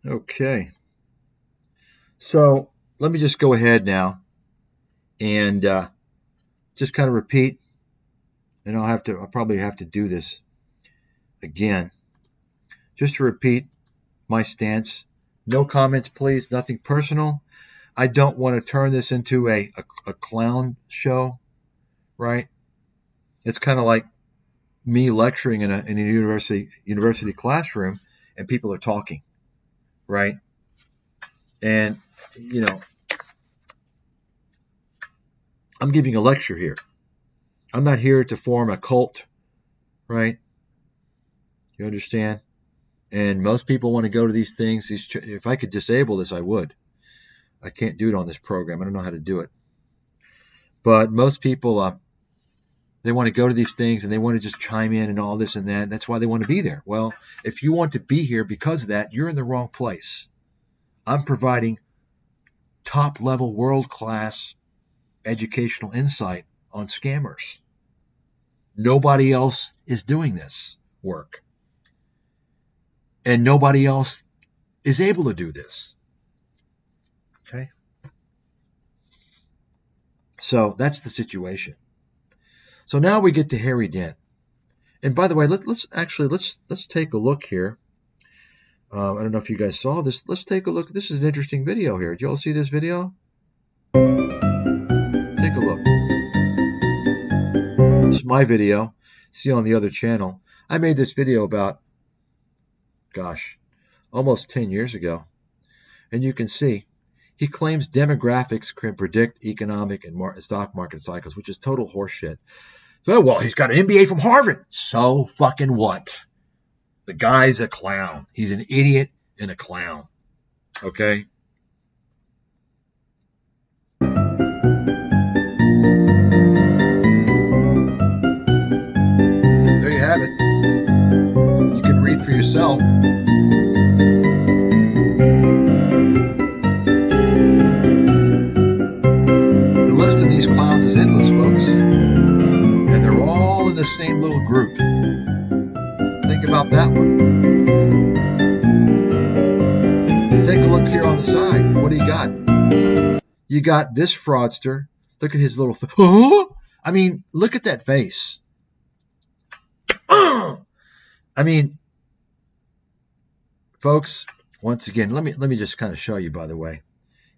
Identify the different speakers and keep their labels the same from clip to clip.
Speaker 1: Okay. So let me just go ahead now and just kind of repeat, and I'll probably have to do this again. Just to repeat my stance. No comments, please. Nothing personal. I don't want to turn this into a clown show, right? It's kind of like me lecturing in a university classroom, and people are talking, right? And I'm giving a lecture here. I'm not here to form a cult, right? You understand? And most people want to go to these things. If I could disable this, I would. I can't do it on this program. I don't know how to do it. But most people, they want to go to these things and they want to just chime in and all this and that. That's why they want to be there. Well, if you want to be here because of that, you're in the wrong place. I'm providing top-level, world-class educational insight on scammers. Nobody else is doing this work. And nobody else is able to do this. Okay? So that's the situation. So now we get to Harry Dent. And by the way, let's take a look here. I don't know if you guys saw this. Let's take a look. This is an interesting video here. Did you all see this video? Take a look. This is my video. See on the other channel. I made this video about, almost 10 years ago. And you can see he claims demographics can predict economic and stock market cycles, which is total horseshit. So, well, he's got an MBA from Harvard. So fucking what? The guy's a clown. He's an idiot and a clown. Okay? There you have it. You can read for yourself. The list of these clowns is endless, folks. And they're all in the same little group. Think about that one. Take a look here on the side. What do you got? You got this fraudster. Look at his little face. Oh! I mean, look at that face. I mean, folks, once again, let me just kind of show you, by the way, in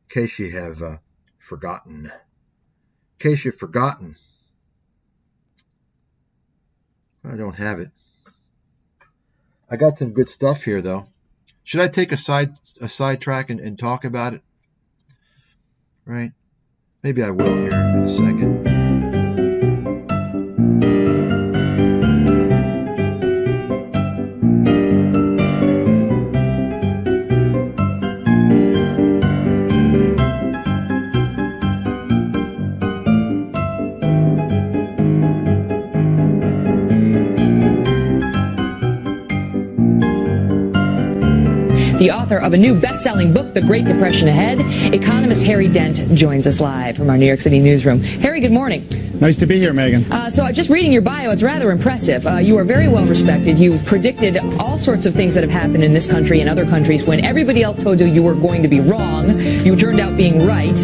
Speaker 1: case you have forgotten. In case you've forgotten. I don't have it. I got some good stuff here, though. Should I take a sidetrack and talk about it? Right? Maybe I will here in a second.
Speaker 2: The author of a new best-selling book, The Great Depression Ahead, economist Harry Dent joins us live from our New York City newsroom. Harry, good morning.
Speaker 3: Nice to be here, Megan.
Speaker 2: So just reading your bio, it's rather impressive. You are very well respected. You've predicted all sorts of things that have happened in this country and other countries when everybody else told you were going to be wrong. You turned out being right.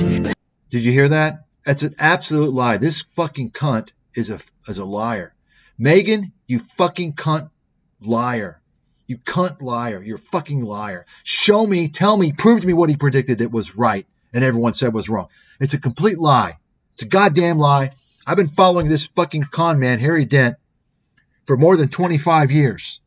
Speaker 1: Did you hear that? That's an absolute lie. This fucking cunt is a liar. Megan, you fucking cunt liar. You cunt liar. You're a fucking liar. Show me, tell me, prove to me what he predicted that was right and everyone said was wrong. It's a complete lie. It's a goddamn lie. I've been following this fucking con man, Harry Dent, for more than 25 years.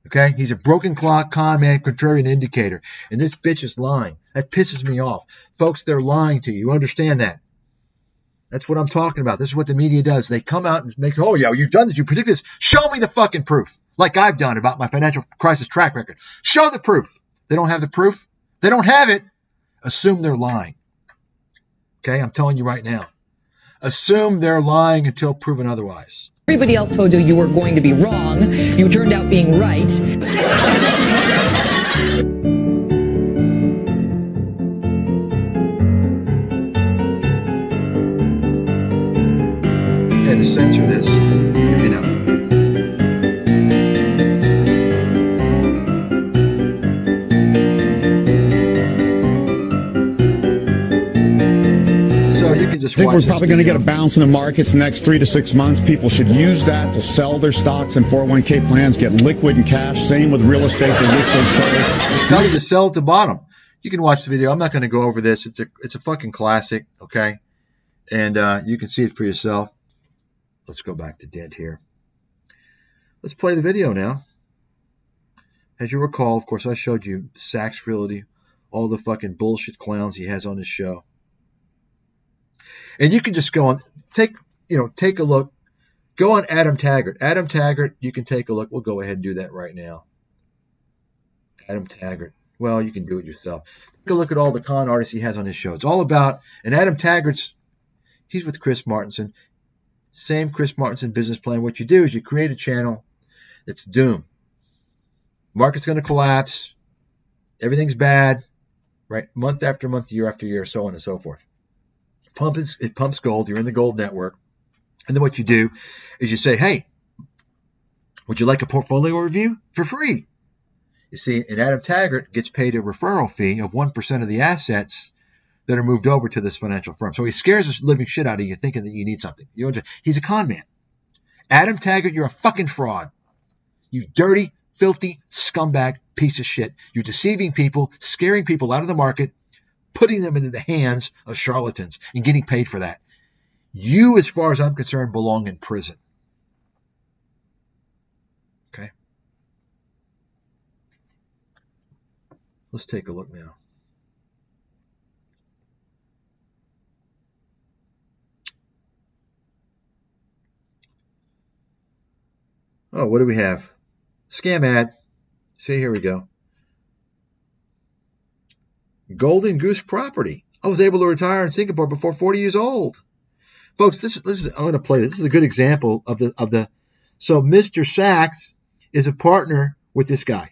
Speaker 1: Okay? He's a broken clock, con man, contrarian indicator. And this bitch is lying. That pisses me off. Folks, they're lying to you. You understand that? That's what I'm talking about. This is what the media does. They come out and make, oh, yeah, you've done this. You predict this. Show me the fucking proof. Like I've done about my financial crisis track record. Show the proof. They don't have the proof. They don't have it. Assume they're lying. Okay? I'm telling you right now. Assume they're lying until proven otherwise.
Speaker 2: Everybody else told you were going to be wrong. You turned out being right.
Speaker 1: I had to censor this, you know. you can just
Speaker 3: I think
Speaker 1: watch
Speaker 3: we're probably going to get a bounce in the markets next 3 to 6 months. People should use that to sell their stocks and 401k plans, get liquid and cash. Same with real estate. They wish they sold.
Speaker 1: Tell you to sell at the bottom. You can watch the video. I'm not going to go over this. It's a fucking classic, okay? And you can see it for yourself. Let's go back to Dent here. Let's play the video now. As you recall, of course, I showed you Sachs Realty, all the fucking bullshit clowns he has on his show. And you can just go on, take a look. Go on Adam Taggart. Adam Taggart, you can take a look. We'll go ahead and do that right now. Adam Taggart. Well, you can do it yourself. Take a look at all the con artists he has on his show. It's all about, and Adam Taggart's, he's with Chris Martenson. Same Chris Martenson business plan. What you do is you create a channel that's doomed. Market's going to collapse. Everything's bad, right? Month after month, year after year, so on and so forth. It pumps gold. You're in the gold network. And then what you do is you say, hey, would you like a portfolio review for free? You see, and Adam Taggart gets paid a referral fee of 1% of the assets that are moved over to this financial firm. So he scares the living shit out of you thinking that you need something. He's a con man. Adam Taggart, you're a fucking fraud. You dirty, filthy scumbag piece of shit. You're deceiving people, scaring people out of the market, putting them into the hands of charlatans and getting paid for that. You, as far as I'm concerned, belong in prison. Okay? Let's take a look now. Oh, what do we have? Scam ad. See, here we go. Golden Goose Property. I was able to retire in Singapore before 40 years old. Folks, this is I'm going to play this. This is a good example of the. So Mr. Sachs is a partner with this guy.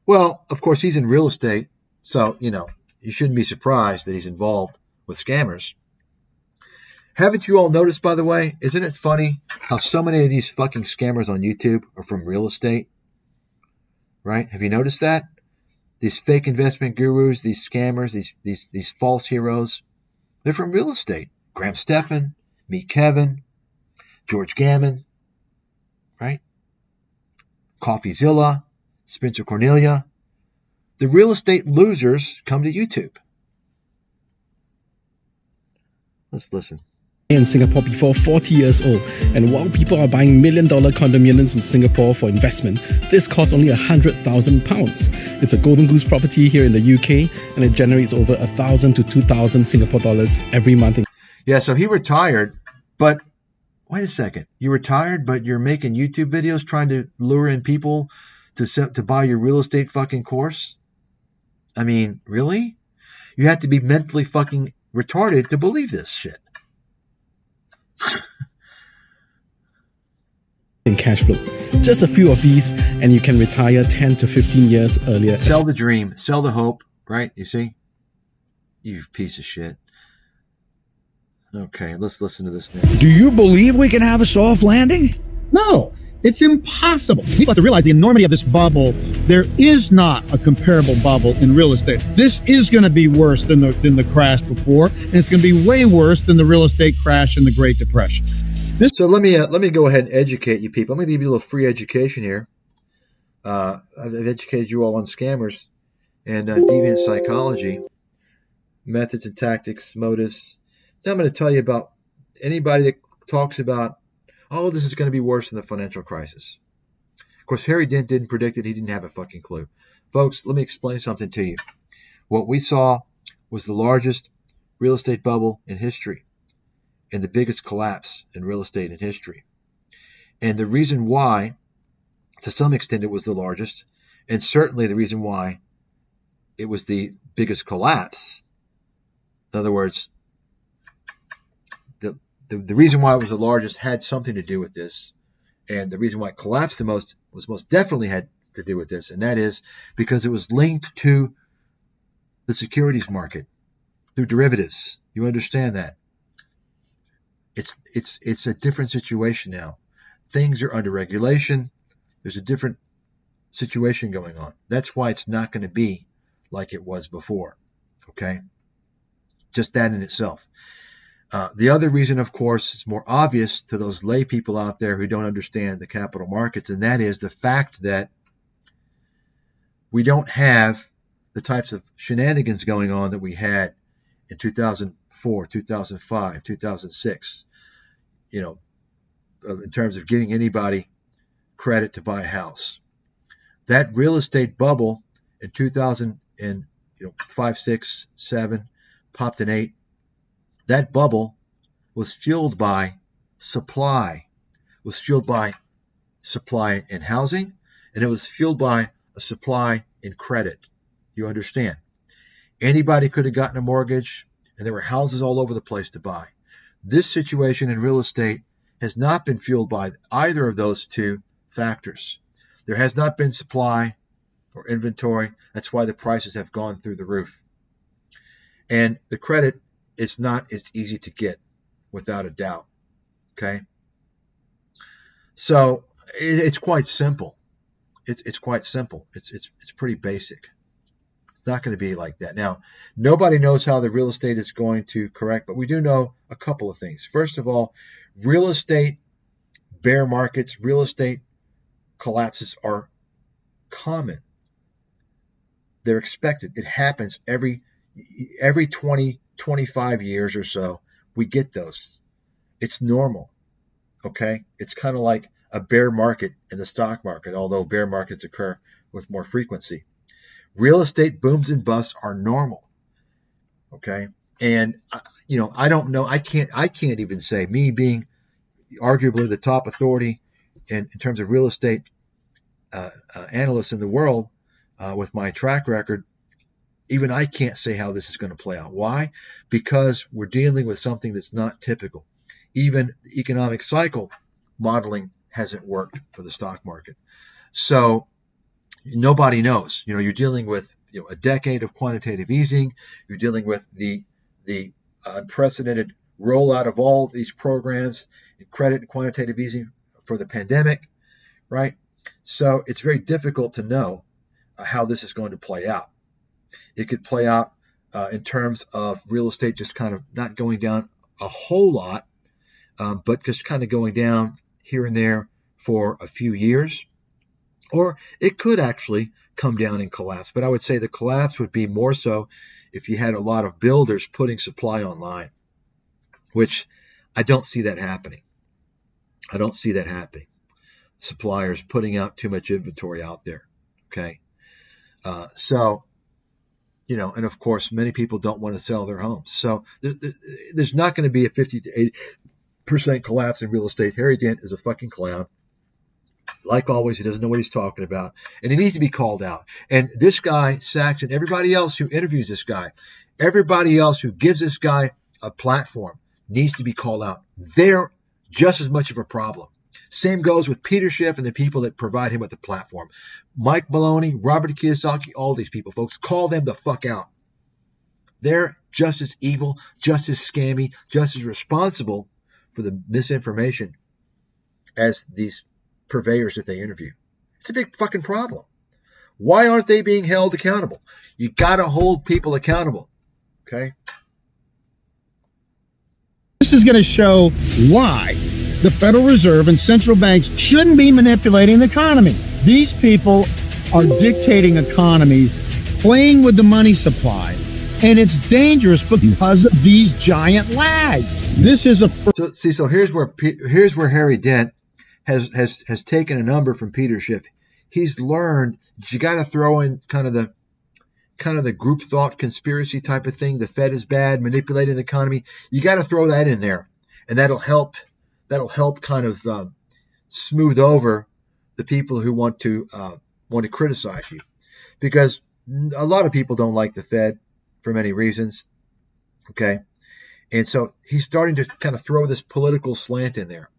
Speaker 1: Well, of course, he's in real estate, so you shouldn't be surprised that he's involved with scammers. Haven't you all noticed, by the way, isn't it funny how so many of these fucking scammers on YouTube are from real estate? Right? Have you noticed that? These fake investment gurus, these scammers, these false heroes, they're from real estate. Graham Stephan, Meet Kevin, George Gammon, right? CoffeeZilla, Spencer Cornelia. The real estate losers come to YouTube. Let's listen.
Speaker 4: In Singapore before 40 years old, and while people are buying $1 million condominiums in Singapore for investment, this costs only £100,000. It's a Golden Goose property here in the UK, and it generates over 1,000 to 2,000 Singapore dollars every month.
Speaker 1: Yeah, so he retired, but wait a second. You retired, but you're making YouTube videos trying to lure in people to buy your real estate fucking course? I mean, really? You have to be mentally fucking retarded to believe this shit.
Speaker 4: In cash flow. Just a few of these, and you can retire 10 to 15 years earlier.
Speaker 1: Sell the dream. Sell the hope. Right? You see? You piece of shit. Okay, let's listen to this now.
Speaker 5: Do you believe we can have a soft landing?
Speaker 6: No, it's impossible. People have to realize the enormity of this bubble. There is not a comparable bubble in real estate. This is going to be worse than the crash before, and it's going to be way worse than the real estate crash in the Great Depression.
Speaker 1: So let me go ahead and educate you people. I'm going to give you a little free education here. I've educated you all on scammers and deviant psychology, methods and tactics, motives. Now I'm going to tell you about anybody that talks about, oh, this is going to be worse than the financial crisis. Of course, Harry Dent didn't predict it. He didn't have a fucking clue. Folks, let me explain something to you. What we saw was the largest real estate bubble in history and the biggest collapse in real estate in history. And the reason why, to some extent, it was the largest, and certainly the reason why it was the biggest collapse, in other words, the reason why it was the largest had something to do with this, and the reason why it collapsed the most was most definitely had to do with this, and that is because it was linked to the securities market through derivatives. You understand that? It's a different situation now. Things are under regulation. There's a different situation going on. That's why it's not going to be like it was before. Okay? Just that in itself. The other reason, of course, is more obvious to those lay people out there who don't understand the capital markets, and that is the fact that we don't have the types of shenanigans going on that we had in 2004, 2005, 2006, in terms of getting anybody credit to buy a house. That real estate bubble in 2005, 6, 7, popped in 8. That bubble was fueled by supply. It was fueled by supply in housing, and it was fueled by a supply in credit. You understand? Anybody could have gotten a mortgage, and there were houses all over the place to buy. This situation in real estate has not been fueled by either of those two factors. There has not been supply or inventory. That's why the prices have gone through the roof. And the credit is not as easy to get, without a doubt. Okay? So it's quite simple. It's quite simple. It's pretty basic. It's not going to be like that. Now, nobody knows how the real estate is going to correct, but we do know a couple of things. First of all, real estate bear markets, real estate collapses are common. They're expected. It happens every 20, 25 years or so. We get those. It's normal. Okay? It's kind of like a bear market in the stock market, although bear markets occur with more frequency. Real estate booms and busts are normal. Okay? And I don't know. I can't even say, me being arguably the top authority in terms of real estate analysts in the world, with my track record, even I can't say how this is going to play out. Why? Because we're dealing with something that's not typical. Even the economic cycle modeling hasn't worked for the stock market. So nobody knows. You're dealing with a decade of quantitative easing. You're dealing with the unprecedented rollout of all these programs in credit and quantitative easing for the pandemic, right? So it's very difficult to know how this is going to play out. It could play out in terms of real estate just kind of not going down a whole lot, but just kind of going down here and there for a few years. Or it could actually come down and collapse. But I would say the collapse would be more so if you had a lot of builders putting supply online, which I don't see that happening. I don't see that happening. Suppliers putting out too much inventory out there. Okay. And of course, many people don't want to sell their homes. So there's not going to be a 50 to 80% collapse in real estate. Harry Dent is a fucking clown. Like always, he doesn't know what he's talking about. And he needs to be called out. And this guy, Saxon, everybody else who interviews this guy, everybody else who gives this guy a platform needs to be called out. They're just as much of a problem. Same goes with Peter Schiff and the people that provide him with the platform. Mike Maloney, Robert Kiyosaki, all these people, folks, call them the fuck out. They're just as evil, just as scammy, just as responsible for the misinformation as these purveyors that they interview. It's a big fucking problem. Why aren't they being held accountable? You got to hold people accountable. Okay?
Speaker 6: This is going to show why the Federal Reserve and central banks shouldn't be manipulating the economy. These people are dictating economies, playing with the money supply, and it's dangerous because of these giant lags. This is a
Speaker 1: so here's where Harry Dent has taken a number from Peter Schiff. He's learned that you got to throw in kind of the group thought conspiracy type of thing. The Fed is bad, manipulating the economy. You got to throw that in there, and that'll help kind of smooth over the people who want to criticize you, because a lot of people don't like the Fed for many reasons. Okay, and so he's starting to kind of throw this political slant in there,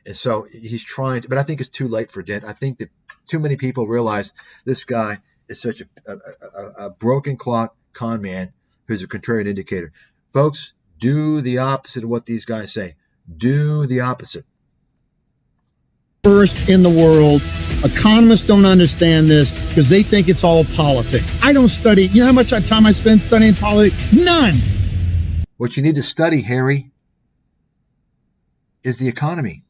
Speaker 1: and so he's trying to. But I think it's too late for Dent. I think that too many people realize this guy is such a broken clock con man who's a contrarian indicator. Folks, do the opposite of what these guys say. Do the opposite.
Speaker 6: First in the world. Economists don't understand this because they think it's all politics. I don't study. You know how much time I spend studying politics? None.
Speaker 1: What you need to study, Harry, is the economy,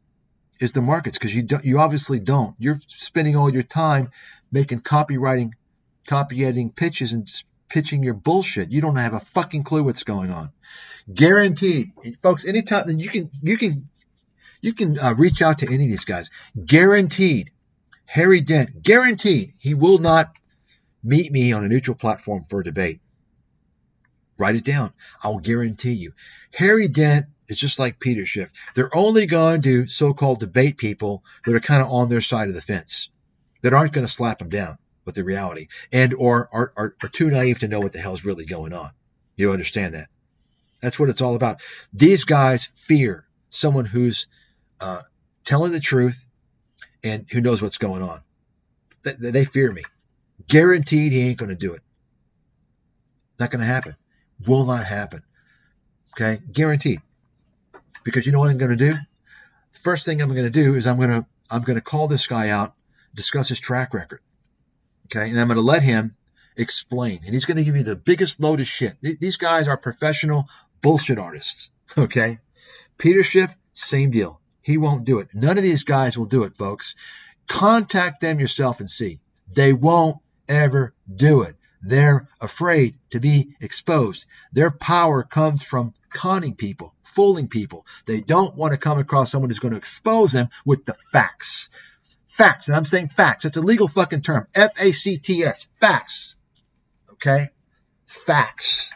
Speaker 1: is the markets, because you obviously don't. You're spending all your time making copy editing pitches and pitching your bullshit. You don't have a fucking clue what's going on. Guaranteed, folks. Anytime you can reach out to any of these guys. Guaranteed, Harry Dent. Guaranteed, he will not meet me on a neutral platform for a debate. Write it down. I'll guarantee you. Harry Dent is just like Peter Schiff. They're only going to so-called debate people that are kind of on their side of the fence, that aren't going to slap them down with the reality, and or are too naive to know what the hell's really going on. You understand that? That's what it's all about. These guys fear someone who's telling the truth and who knows what's going on. They fear me. Guaranteed he ain't going to do it. Not going to happen. Will not happen. Okay? Guaranteed. Because you know what I'm going to do? The first thing I'm going to do is I'm going to call this guy out, discuss his track record. Okay? And I'm going to let him explain. And he's going to give you the biggest load of shit. These guys are professional bullshit artists. Okay? Peter Schiff, same deal. He won't do it. None of these guys will do it, folks. Contact them yourself and see. They won't ever do it. They're afraid to be exposed. Their power comes from conning people, fooling people. They don't want to come across someone who's going to expose them with the facts. Facts, and I'm saying facts. It's a legal fucking term. F-A-C-T-S. Facts. Okay? Facts.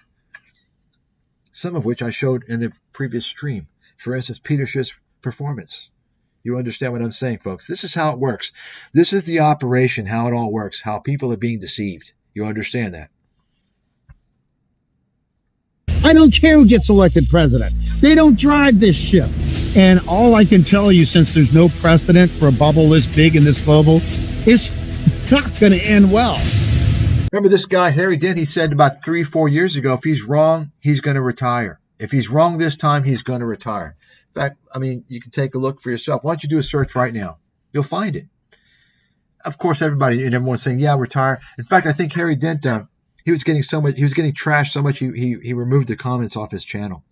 Speaker 1: Some of which I showed in the previous stream. For instance, Peter Schiff's performance. You understand what I'm saying, folks? This is how it works. This is the operation, how it all works, how people are being deceived. You understand that?
Speaker 6: I don't care who gets elected president. They don't drive this ship. And all I can tell you, since there's no precedent for a bubble this big and this global, it's not going to end well.
Speaker 1: Remember this guy, Harry Dent, he said about 3-4 years ago, if he's wrong, he's going to retire. If he's wrong this time, he's going to retire. In fact, I mean, you can take a look for yourself. Why don't you do a search right now? You'll find it. Of course, everybody and everyone's saying, yeah, retire. In fact, I think Harry Dent, he was getting trashed so much he removed the comments off his channel.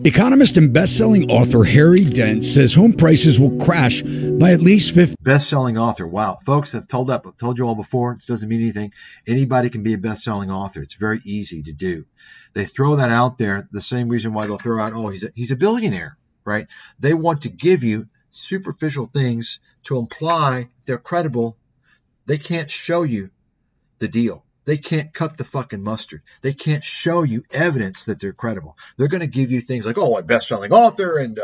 Speaker 5: Economist and best-selling author Harry Dent says home prices will crash by at least 50%.
Speaker 1: Best-selling author. Wow. Folks, I've told you all before. It doesn't mean anything. Anybody can be a best-selling author. It's very easy to do. They throw that out there the same reason why they'll throw out, oh, he's a billionaire, right? They want to give you superficial things to imply they're credible. They can't show you the deal. They can't cut the fucking mustard. They can't show you evidence that they're credible. They're going to give you things like, oh, a best-selling author and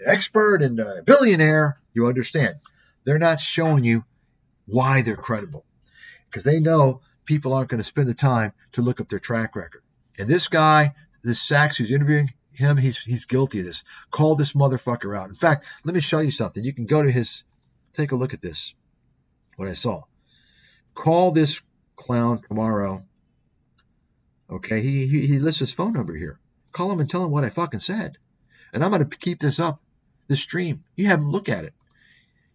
Speaker 1: expert and billionaire. You understand? They're not showing you why they're credible because they know people aren't going to spend the time to look up their track record. And this guy, this Sachs who's interviewing him, he's guilty of this. Call this motherfucker out. In fact, let me show you something. You can go to take a look at this, what I saw. Call this clown tomorrow. Okay, he lists his phone number here. Call him and tell him what I fucking said. And I'm going to keep this stream. You have him look at it.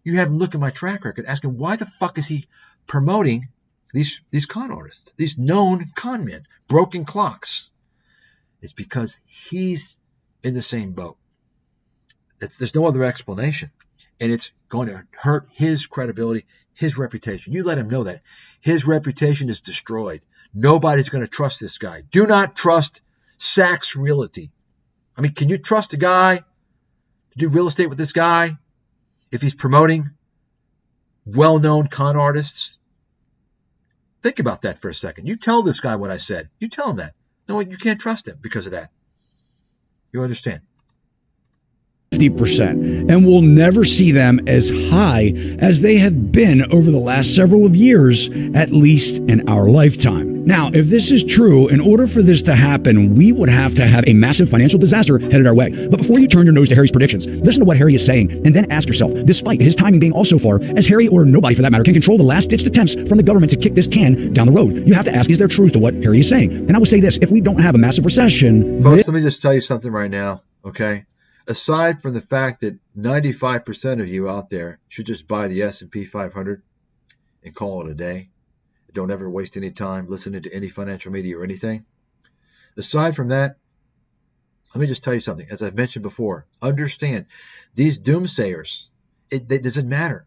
Speaker 1: You have him look at my track record. Ask him why the fuck is he promoting these con artists, these known con men, broken clocks. It's because he's in the same boat. There's no other explanation. And it's going to hurt his credibility, his reputation. You let him know that. His reputation is destroyed. Nobody's going to trust this guy. Do not trust Sachs Realty. I mean, can you trust a guy to do real estate with this guy if he's promoting well-known con artists? Think about that for a second. You tell this guy what I said. You tell him that. No, you can't trust him because of that. You understand?
Speaker 5: 50%, and we'll never see them as high as they have been over the last several of years, at least in our lifetime. Now, if this is true, in order for this to happen, we would have to have a massive financial disaster headed our way. But before you turn your nose to Harry's predictions, listen to what Harry is saying, and then ask yourself, despite his timing being all so far, as Harry, or nobody for that matter, can control the last-ditched attempts from the government to kick this can down the road, you have to ask, is there truth to what Harry is saying? And I would say this, if we don't have a massive recession...
Speaker 1: Folks, let me just tell you something right now, okay? Aside from the fact that 95% of you out there should just buy the S&P 500 and call it a day, don't ever waste any time listening to any financial media or anything. Aside from that, let me just tell you something. As I've mentioned before, understand these doomsayers, it doesn't matter.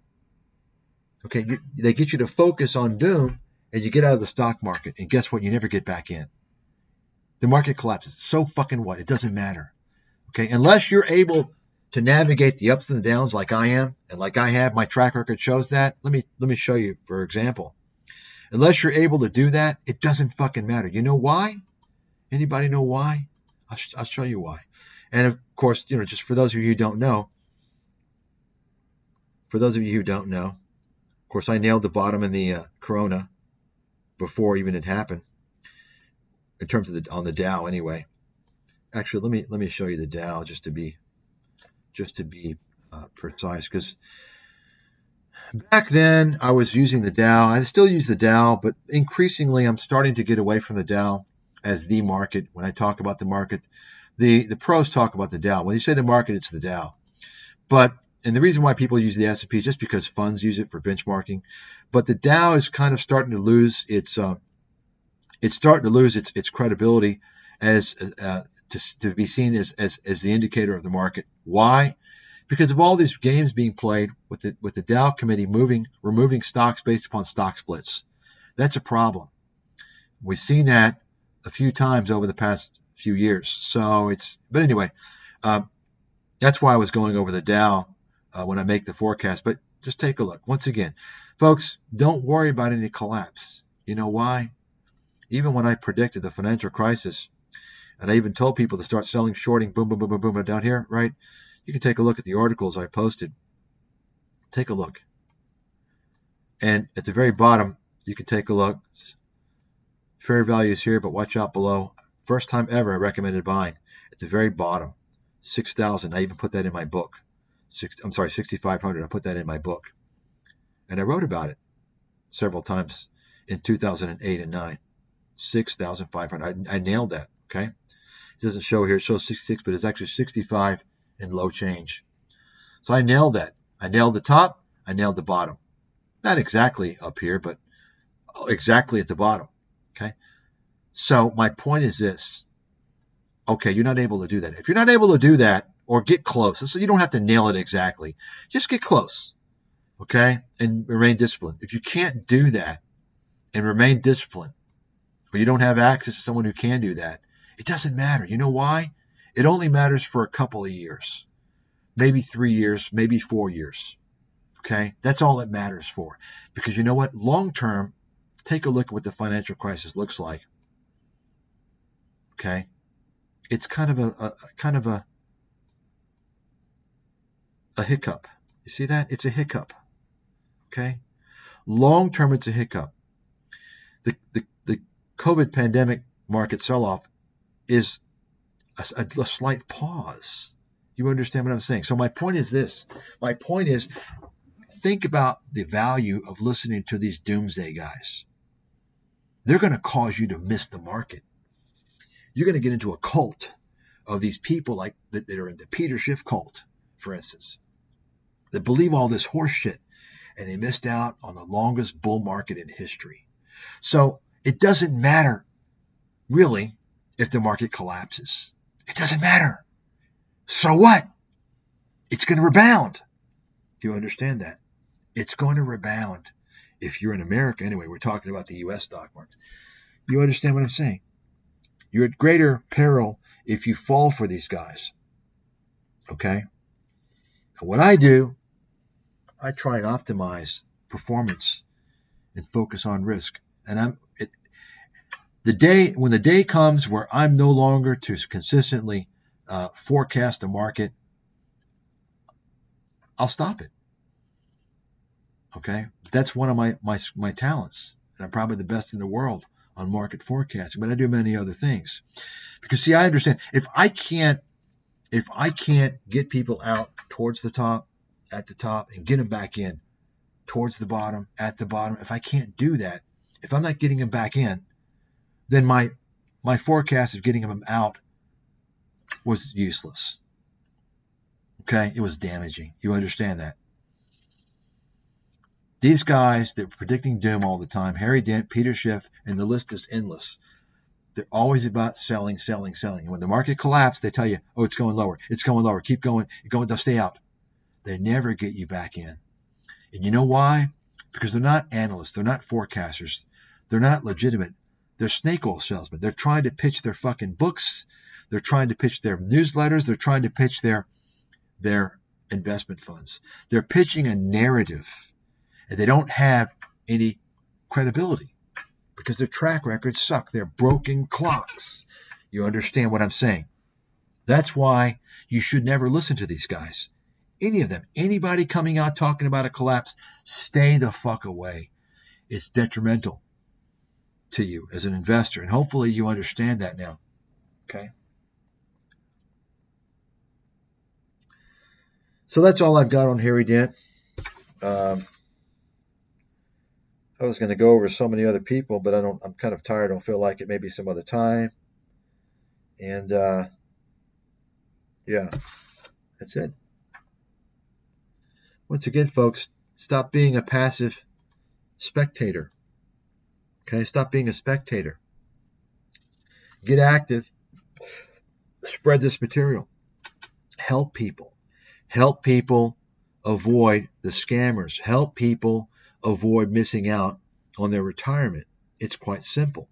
Speaker 1: Okay, they get you to focus on doom, and you get out of the stock market. And guess what? You never get back in. The market collapses. So fucking what? It doesn't matter. Okay, unless you're able to navigate the ups and the downs like I am, and like I have, my track record shows that. Let me show you, for example. Unless you're able to do that, it doesn't fucking matter. You know why? Anybody know why? I'll show you why. And of course, just for those of you who don't know, of course, I nailed the bottom in the Corona before even it happened. In terms of on the Dow, anyway. Actually, let me show you the Dow just to be precise, because back then I was using the Dow. I still use the Dow, but increasingly I'm starting to get away from the Dow as the market. When I talk about the market, the pros talk about the Dow. When you say the market, it's the Dow. And the reason why people use the S&P is just because funds use it for benchmarking. But the Dow is kind of starting to lose its credibility as to be seen as the indicator of the market. Why? Because of all these games being played with the Dow committee removing stocks based upon stock splits. That's a problem. We've seen that a few times over the past few years. But anyway, that's why I was going over the Dow when I make the forecast. But just take a look. Once again, folks, don't worry about any collapse. You know why? Even when I predicted the financial crisis, and I even told people to start selling, shorting, boom, boom, boom, boom, boom, down here, right? You can take a look at the articles I posted. Take a look. And at the very bottom, you can take a look. Fair value is here, but watch out below. First time ever I recommended buying. At the very bottom, 6,000. I even put that in my book. 6,500. I put that in my book. And I wrote about it several times in 2008 and 9. 6,500. I nailed that, okay? It doesn't show here. It shows 66, but it's actually 65 and low change. So I nailed that. I nailed the top. I nailed the bottom. Not exactly up here, but exactly at the bottom, okay? So my point is this. Okay, you're not able to do that. If you're not able to do that or get close, so you don't have to nail it exactly. Just get close, okay? And remain disciplined. If you can't do that and remain disciplined, or you don't have access to someone who can do that, it doesn't matter. You know why? It only matters for a couple of years, maybe 3 years, maybe 4 years. Okay? That's all it matters for. Because you know what? Long term, take a look at what the financial crisis looks like. Okay? It's kind of a hiccup. You see that? It's a hiccup. Okay? Long term, it's a hiccup. The COVID pandemic market sell-off is a slight pause. You understand what I'm saying? So my point is this. My point is, think about the value of listening to these doomsday guys. They're going to cause you to miss the market. You're going to get into a cult of these people like that are in the Peter Schiff cult, for instance, that believe all this horse shit, and they missed out on the longest bull market in history. So it doesn't matter, really, if the market collapses. It doesn't matter. So what? It's going to rebound. Do you understand that? It's going to rebound. If you're in America, anyway, we're talking about the U.S. stock market. You understand what I'm saying? You're at greater peril if you fall for these guys. Okay? And what I do, I try and optimize performance and focus on risk. And when the day comes where I'm no longer to consistently forecast the market, I'll stop it. Okay, that's one of my talents, and I'm probably the best in the world on market forecasting. But I do many other things because, see, I understand if I can't get people out towards the top, at the top, and get them back in towards the bottom, at the bottom. If I can't do that, if I'm not getting them back in, then my forecast of getting them out was useless. Okay, it was damaging. You understand that? These guys that were predicting doom all the time, Harry Dent, Peter Schiff, and the list is endless. They're always about selling, selling, selling. And when the market collapses, they tell you, oh, it's going lower. It's going lower. Keep going. They'll stay out. They never get you back in. And you know why? Because they're not analysts. They're not forecasters. They're not legitimate. They're snake oil salesmen. They're trying to pitch their fucking books. They're trying to pitch their newsletters. They're trying to pitch their investment funds. They're pitching a narrative, and they don't have any credibility because their track records suck. They're broken clocks. You understand what I'm saying? That's why you should never listen to these guys. Any of them. Anybody coming out talking about a collapse, stay the fuck away. It's detrimental to you as an investor, and hopefully you understand that now. Okay? So that's all I've got on Harry Dent. I was going to go over so many other people, but I'm kind of tired. I don't feel like it. Maybe some other time. And yeah, that's it. Once again, folks, stop being a passive spectator. Okay, stop being a spectator. Get active. Spread this material. Help people. Help people avoid the scammers. Help people avoid missing out on their retirement. It's quite simple.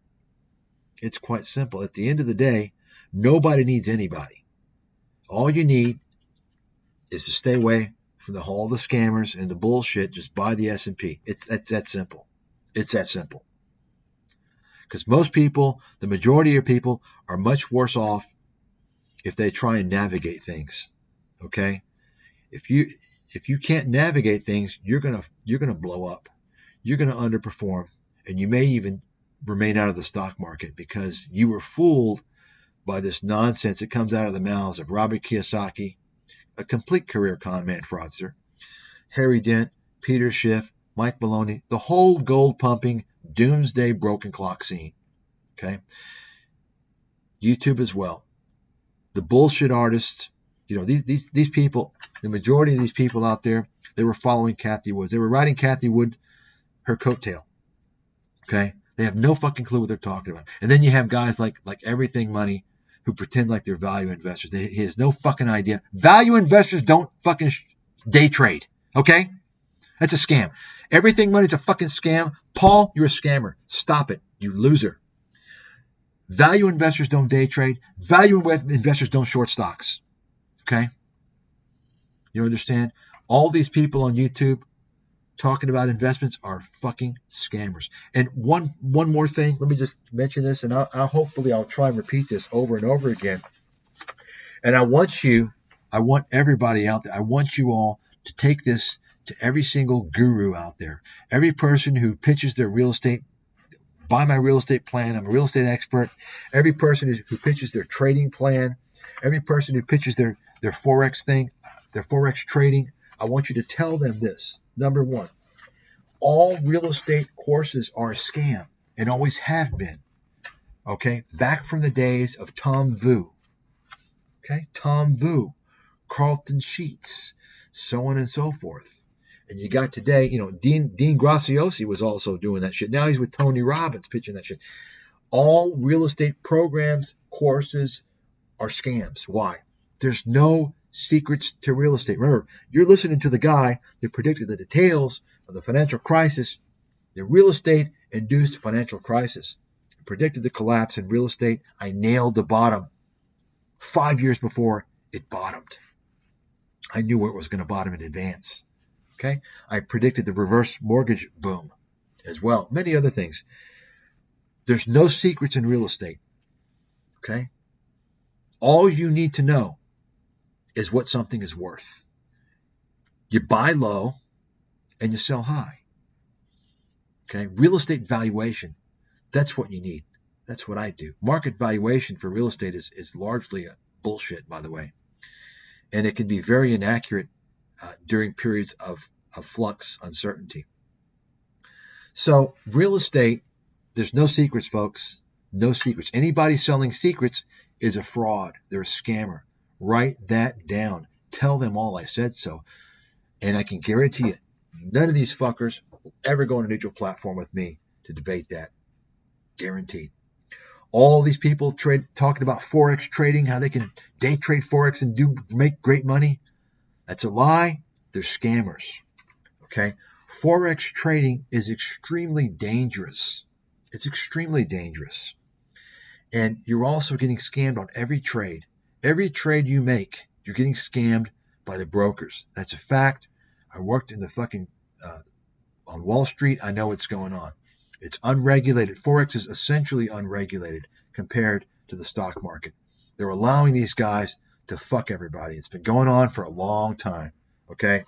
Speaker 1: It's quite simple. At the end of the day, nobody needs anybody. All you need is to stay away from all the scammers and the bullshit. Just buy the S&P. It's that simple. It's that simple. Because most people, the majority of people, are much worse off if they try and navigate things. Okay? If you can't navigate things, you're gonna blow up. You're gonna underperform, and you may even remain out of the stock market because you were fooled by this nonsense that comes out of the mouths of Robert Kiyosaki, a complete career con man fraudster, Harry Dent, Peter Schiff, Mike Maloney, the whole gold pumping doomsday broken clock scene. Okay? YouTube as well. The bullshit artists, these people, the majority of these people out there, they were following Cathie Wood. They were riding Cathie Wood, her coattail. Okay? They have no fucking clue what they're talking about. And then you have guys like Everything Money who pretend like they're value investors. He has no fucking idea. Value investors don't fucking day trade. Okay? That's a scam. Everything Money's a fucking scam. Paul, you're a scammer. Stop it, you loser. Value investors don't day trade. Value investors don't short stocks. Okay? You understand? All these people on YouTube talking about investments are fucking scammers. And one more thing, let me just mention this, and I'll try and repeat this over and over again. And I want everybody out there, I want you all to take this to every single guru out there, every person who pitches their real estate, buy my real estate plan, I'm a real estate expert, every person who pitches their trading plan, every person who pitches their Forex thing, their Forex trading, I want you to tell them this. Number one, all real estate courses are a scam and always have been. Okay? Back from the days of Tom Vu. Okay? Tom Vu, Carlton Sheets, so on and so forth. And you got today, Dean Graziosi was also doing that shit. Now he's with Tony Robbins pitching that shit. All real estate programs, courses are scams. Why? There's no secrets to real estate. Remember, you're listening to the guy that predicted the details of the financial crisis, the real estate-induced financial crisis. Predicted the collapse in real estate. I nailed the bottom 5 years before it bottomed. I knew where it was going to bottom in advance. Okay? I predicted the reverse mortgage boom as well. Many other things. There's no secrets in real estate. Okay? All you need to know is what something is worth. You buy low and you sell high. Okay? Real estate valuation, that's what you need. That's what I do. Market valuation for real estate is largely a bullshit, by the way. And it can be very inaccurate during periods of flux, uncertainty. So real estate, there's no secrets, folks. No secrets. Anybody selling secrets is a fraud. They're a scammer. Write that down. Tell them all I said so. And I can guarantee you, none of these fuckers will ever go on a neutral platform with me to debate that. Guaranteed. All these people talking about Forex trading, how they can day trade Forex and make great money. That's a lie. They're scammers. Okay? Forex trading is extremely dangerous. It's extremely dangerous. And you're also getting scammed on every trade. Every trade you make, you're getting scammed by the brokers. That's a fact. I worked in the fucking on Wall Street. I know what's going on. It's unregulated. Forex is essentially unregulated compared to the stock market. They're allowing these guys to fuck everybody. It's been going on for a long time. Okay?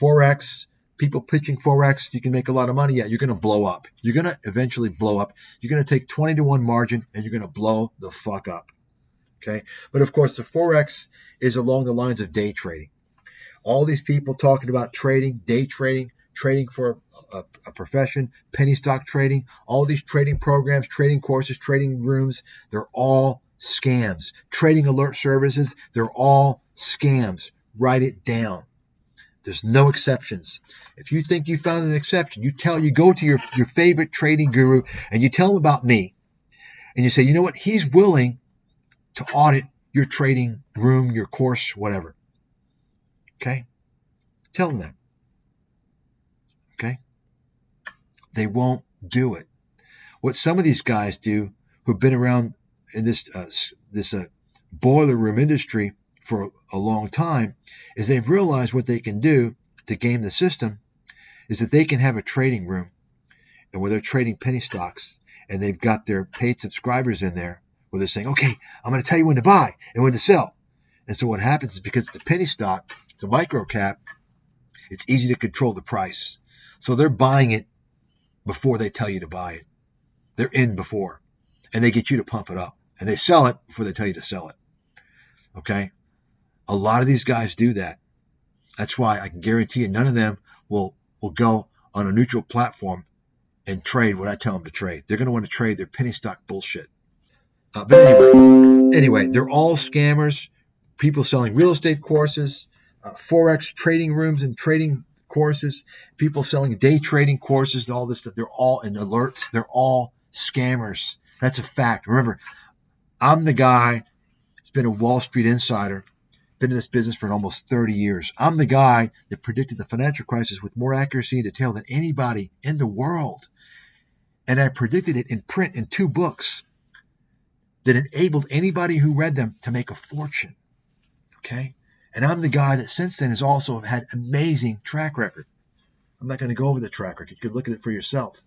Speaker 1: Forex, people pitching Forex, you can make a lot of money. Yeah, you're going to blow up. You're going to eventually blow up. You're going to take 20-to-1 margin and you're going to blow the fuck up. Okay? But of course, the Forex is along the lines of day trading. All these people talking about trading, day trading, trading for a profession, penny stock trading, all these trading programs, trading courses, trading rooms, they're all scams. Trading alert services, they're all scams. Write it down. There's no exceptions. If you think you found an exception, you go to your favorite trading guru and you tell him about me. And you say, you know what? He's willing to audit your trading room, your course, whatever. Okay? Tell them that. Okay? They won't do it. What some of these guys do who've been around in this boiler room industry for a long time is they've realized what they can do to game the system is that they can have a trading room and where they're trading penny stocks and they've got their paid subscribers in there where they're saying, okay, I'm going to tell you when to buy and when to sell. And so what happens is because it's a penny stock, it's a micro cap, it's easy to control the price. So they're buying it before they tell you to buy it. They're in before. And they get you to pump it up. And they sell it before they tell you to sell it. Okay? A lot of these guys do that. That's why I can guarantee you none of them will go on a neutral platform and trade what I tell them to trade. They're going to want to trade their penny stock bullshit. But anyway, they're all scammers. People selling real estate courses, Forex trading rooms and trading courses, people selling day trading courses, all this stuff. They're all in alerts. They're all scammers. That's a fact. Remember, I'm the guy that's been a Wall Street insider, been in this business for almost 30 years. I'm the guy that predicted the financial crisis with more accuracy and detail than anybody in the world. And I predicted it in print in 2 books that enabled anybody who read them to make a fortune. Okay? And I'm the guy that since then has also had amazing track record. I'm not going to go over the track record. You can look at it for yourself.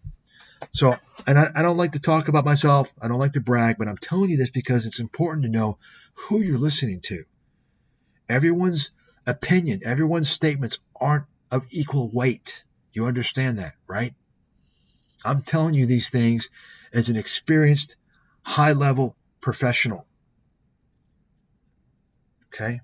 Speaker 1: So, and I don't like to talk about myself. I don't like to brag, but I'm telling you this because it's important to know who you're listening to. Everyone's opinion, everyone's statements aren't of equal weight. You understand that, right? I'm telling you these things as an experienced, high-level professional. Okay?